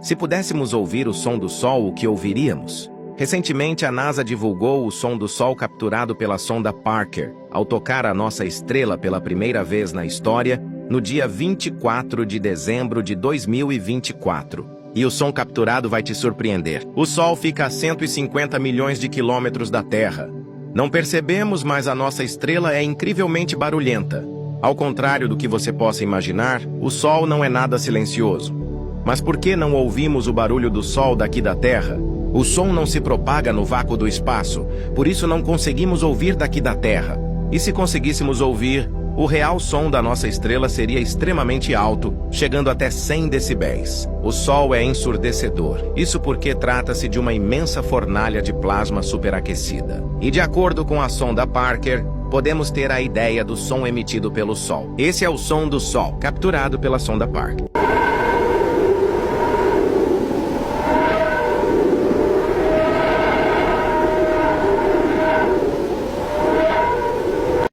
Se pudéssemos ouvir o som do Sol, o que ouviríamos? Recentemente, a NASA divulgou o som do Sol capturado pela sonda Parker, ao tocar a nossa estrela pela primeira vez na história, no dia 24 de dezembro de 2024. E o som capturado vai te surpreender. O Sol fica a 150 milhões de quilômetros da Terra. Não percebemos, mas a nossa estrela é incrivelmente barulhenta. Ao contrário do que você possa imaginar, o Sol não é nada silencioso. Mas por que não ouvimos o barulho do Sol daqui da Terra? O som não se propaga no vácuo do espaço, por isso não conseguimos ouvir daqui da Terra. E se conseguíssemos ouvir, o real som da nossa estrela seria extremamente alto, chegando até 100 decibéis. O Sol é ensurdecedor. Isso porque trata-se de uma imensa fornalha de plasma superaquecida. E de acordo com a sonda Parker, podemos ter a ideia do som emitido pelo Sol. Esse é o som do Sol, capturado pela sonda Parker.